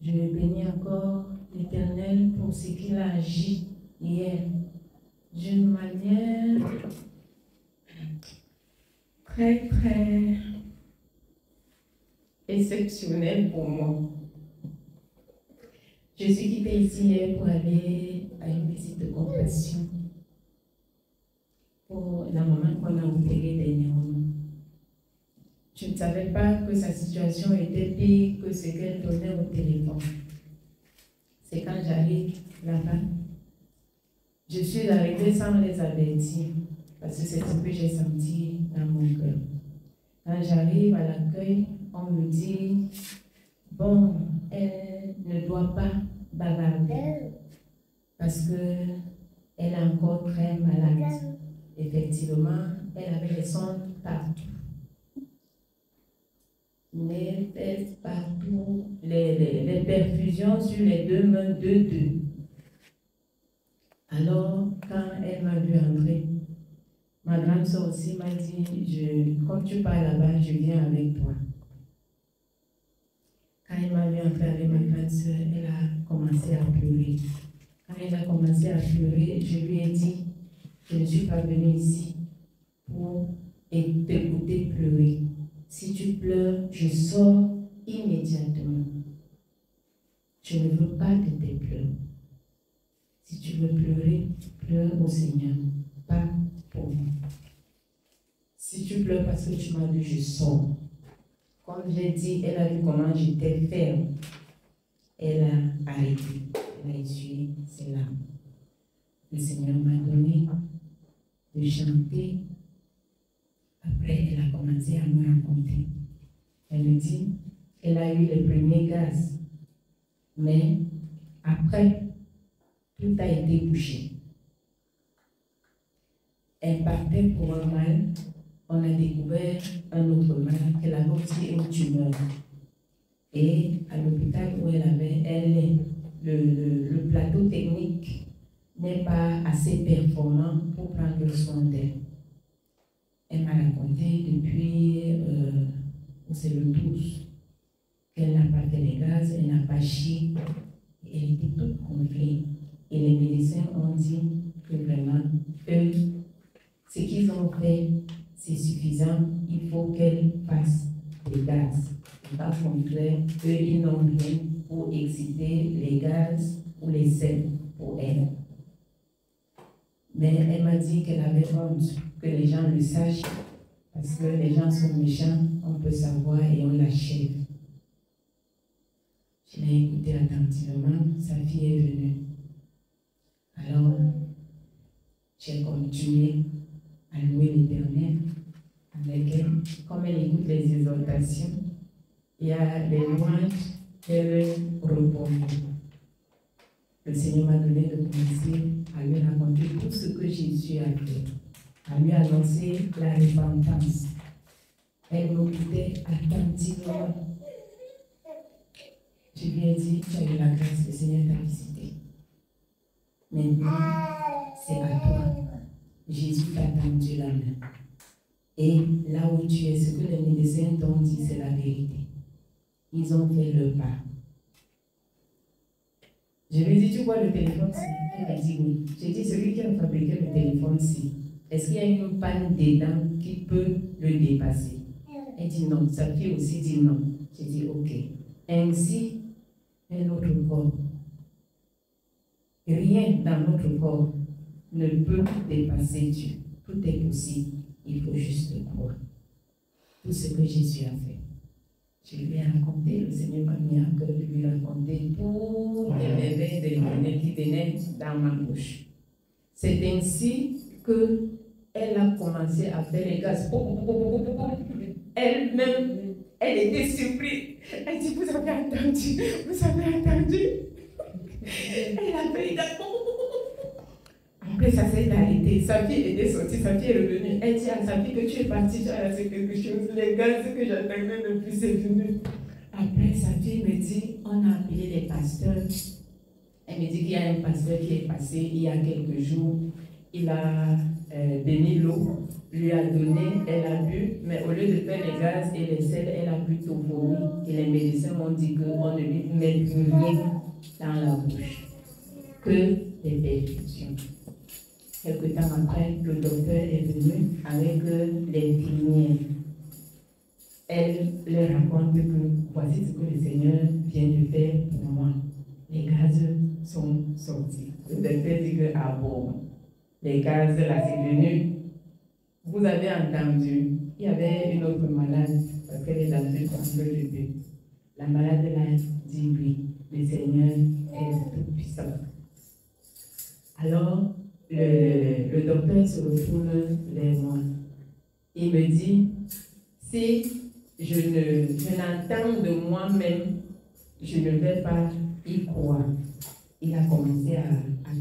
Je bénis encore l'Éternel pour ce qu'il a agi hier d'une manière très, très exceptionnelle pour moi. Je suis quittée ici hier pour aller à une visite de compassion pour la maman qu'on a opérée dernièrement. Je ne savais pas que sa situation était pire que ce qu'elle donnait au téléphone. C'est quand j'arrive là-bas, je suis arrivée sans les avertir, parce que c'est ce que j'ai senti dans mon cœur. Quand j'arrive à l'accueil, on me dit, bon, elle ne doit pas bavarder, parce qu'elle est encore très malade. Effectivement, elle avait les sondes partout. Les perfusions sur les deux mains de deux. Alors, quand elle m'a vu entrer, ma grande soeur aussi m'a dit, comme tu pars là-bas, je viens avec toi. Quand elle m'a vu entrer avec ma grande soeur, elle a commencé à pleurer. Quand elle a commencé à pleurer, je lui ai dit, je ne suis pas venue ici pour t'écouter pleurer. Si tu pleures, je sors immédiatement. Je ne veux pas de tes pleurs. Si tu veux pleurer, pleure au Seigneur, pas pour moi. Si tu pleures parce que tu m'as vu, je sors. Comme j'ai dit, elle a vu comment j'étais ferme. Elle a arrêté. Elle a essuyé ses larmes. Le Seigneur m'a donné de chanter. Après, elle a commencé à me raconter. Elle me dit, elle a eu les premiers gaz. Mais après, tout a été bouché. Elle partait pour un mal. On a découvert un autre mal qu'elle avait aussi une tumeur. Et à l'hôpital où elle est, le plateau technique n'est pas assez performant pour prendre soin d'elle. Elle m'a raconté depuis, c'est le 12, qu'elle n'a pas fait les gaz, elle n'a pas chié. Elle était toute gonflée. Et les médecins ont dit que vraiment, eux, ce qu'ils ont fait, c'est suffisant. Il faut qu'elle fasse des gaz. Par contraire, eux, ils n'ont rien pour exciter les gaz ou les sels pour elle. Mais elle m'a dit qu'elle avait honte que les gens le sachent, parce que les gens sont méchants, on peut savoir et on l'achève. Je l'ai écouté attentivement, sa fille est venue. Alors, j'ai continué à louer l'Éternel avec elle. Comme elle écoute les exhortations, il y a les louanges qu'elle répond. Le Seigneur m'a donné de commencer à lui raconter tout ce que Jésus a fait, à lui annoncer la repentance. Elle m'écoutait attentivement. Je lui ai dit, tu as eu la grâce, le Seigneur t'a visité. Maintenant, c'est à toi. Jésus t'a tendu la main. Et là où tu es, ce que les médecins t'ont dit, c'est la vérité. Ils ont fait leur part. Je lui ai dit, tu vois le téléphone-ci? Elle m'a dit oui. J'ai dit, celui qui a fabriqué le téléphone-ci, est-ce qu'il y a une panne dedans qui peut le dépasser? Elle dit non. Sa fille aussi dit non. J'ai dit ok. Ainsi, un autre corps. Rien dans notre corps ne peut dépasser Dieu. Tout est possible. Il faut juste croire. Tout ce que Jésus a fait. Je lui ai raconté, le Seigneur m'a mis à cœur de lui raconter tous les merveilles de l'Éternel qui venaient dans ma bouche. C'est ainsi qu'elle a commencé à faire les gaz. Elle-même, elle était surprise. Elle dit, vous avez entendu, vous avez entendu. Elle a fait les gaz. Après, ça s'est arrêté. Sa fille était sortie, sa fille est revenue. Elle dit à sa fille que tu es partie, tu as laissé quelque chose. Les gaz que j'attendais depuis, c'est venu. Après, sa fille me dit, on a appelé les pasteurs. Elle me dit qu'il y a un pasteur qui est passé il y a quelques jours. Il a béni l'eau, lui a donné, elle a bu, mais au lieu de faire les gaz et les sels, elle a plutôt vomi. Et les médecins m'ont dit qu'on ne lui met plus rien dans la bouche, que des perfusions. Quelque temps après, le docteur est venu avec les infirmières. Elle leur raconte que voici ce que le Seigneur vient de faire pour moi. Les gaz sont sortis. Le docteur dit que, ah bon, les gaz, là, c'est venu. Vous avez entendu, il y avait une autre malade, parce qu'elle est dans une chambre de Dieu. La malade l'a dit oui, le Seigneur est tout puissant. Alors, le docteur se retourne vers moi. Il me dit, si je n'entends de moi-même, je ne vais pas y croire. Il a commencé à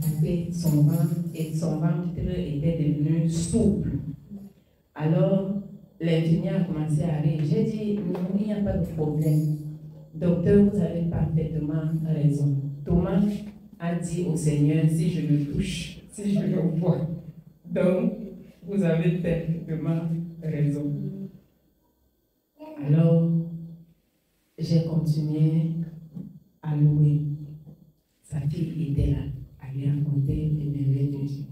taper son ventre et son ventre était devenu souple. Alors, l'infirmière a commencé à rire. J'ai dit, non, il n'y a pas de problème. Docteur, vous avez parfaitement raison. Thomas a dit au Seigneur, si je le touche, si je le vois. Donc, vous avez parfaitement raison. Alors, j'ai continué à louer. Sa fille était là, à lui raconter les merveilles de Dieu.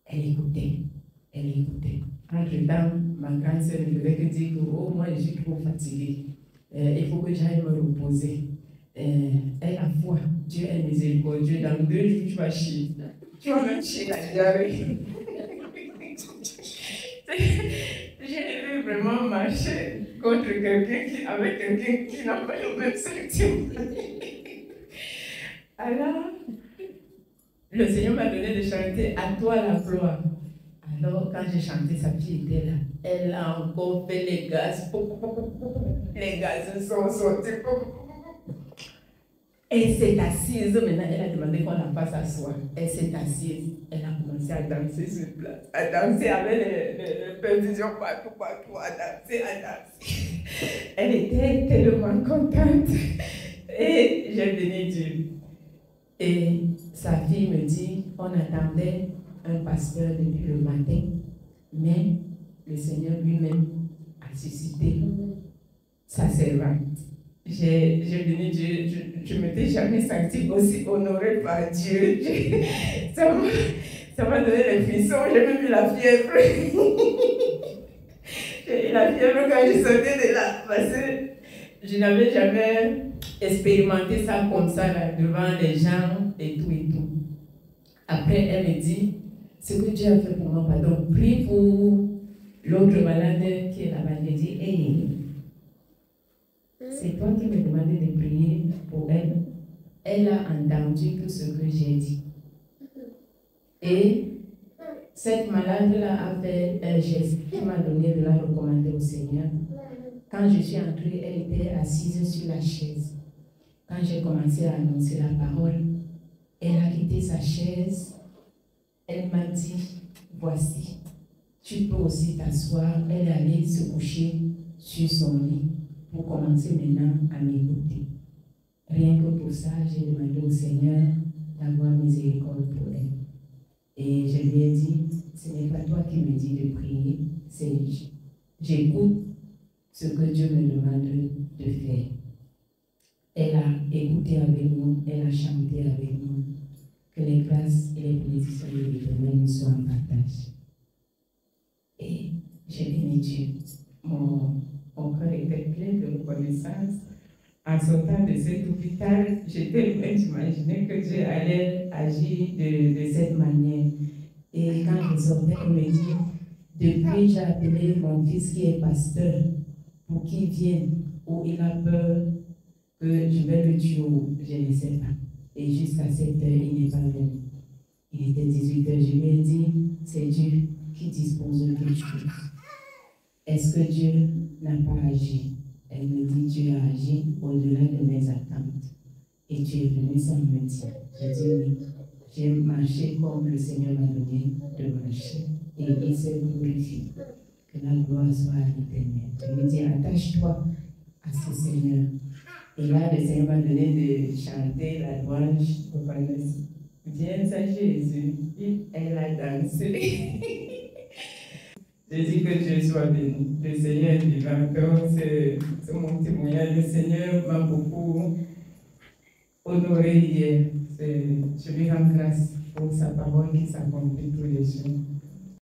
Elle écoutait, elle écoutait. Entre-temps, ma grande sœur ne faisait que dire que, oh, moi je suis trop fatiguée, il faut que j'aille me reposer. Elle a foi, Dieu est miséricordieux, dans 2 jours tu vas chier. Tu vas même chier la diarrhée. J'ai vraiment marché contre quelqu'un avec quelqu'un qui n'a pas le même sentiment. Alors, le Seigneur m'a donné de chanter à toi la gloire. Alors, quand j'ai chanté, sa fille était là. Elle a encore fait les gaz. Les gaz sont sortis. Elle s'est assise. Maintenant, elle a demandé qu'on la fasse asseoir. Elle s'est assise. Elle a commencé à danser sur place. À danser avec les perfusions partout, à danser, à danser. Elle était tellement contente. Et j'ai béni Dieu. Et sa fille me dit, on attendait un pasteur depuis le matin, mais le Seigneur lui-même a suscité sa servante. J'ai béni Dieu, je ne m'étais jamais sentie aussi honorée par Dieu. Ça m'a donné des frissons, j'ai même eu la fièvre. J'ai eu la fièvre quand je sortais de là, parce que je n'avais jamais expérimenté ça comme ça là, devant les gens et tout et tout. Après, elle me dit, ce que Dieu a fait pour moi, pardon, prie pour l'autre malade qui est là-bas. J'ai dit, hey, c'est toi qui me demandais de prier pour elle. Elle a entendu tout ce que j'ai dit. Et cette malade-là a fait un geste qui m'a donné de la recommander au Seigneur. Quand je suis entrée, elle était assise sur la chaise. Quand j'ai commencé à annoncer la parole, elle a quitté sa chaise. Elle m'a dit, voici, tu peux aussi t'asseoir. Elle est allée se coucher sur son lit pour commencer maintenant à m'écouter. Rien que pour ça, j'ai demandé au Seigneur d'avoir miséricorde pour elle. Et je lui ai dit, ce n'est pas toi qui me dis de prier, c'est j'écoute ce que Dieu me demande de faire. Elle a écouté avec nous, elle a chanté avec nous. Que les grâces et les bénédictions de l'Éternel nous soient en partage. Et j'ai béni Dieu. Mon cœur était plein de reconnaissance. En sortant de cet hôpital, j'étais loin d'imaginer que Dieu allait agir de cette manière. Et quand je sortais, on me dit, depuis j'ai appelé mon fils qui est pasteur pour qu'il vienne, où il a peur que je vais le tuer, je ne sais pas. Et jusqu'à 7 heures, il n'est pas venu. Il était 18 heures. Je lui ai dit, c'est Dieu qui dispose de toutes choses. Est-ce que Dieu n'a pas agi? Elle me dit, Dieu a agi au-delà de mes attentes. Et tu es venu sans me dire. J'ai dit oui. J'ai marché comme le Seigneur m'a donné de marcher. Et il s'est glorifié. Que la gloire soit à l'Éternel. Je lui dis, attache-toi à ce Seigneur. Et là, le Seigneur m'a donné de chanter la louange. viens à Jésus, elle a dansé. Je dis que Dieu soit béni. Le Seigneur est vivant. C'est mon témoignage. Le Seigneur m'a beaucoup honoré hier. Je lui rends grâce pour sa parole qui s'accomplit tous les jours.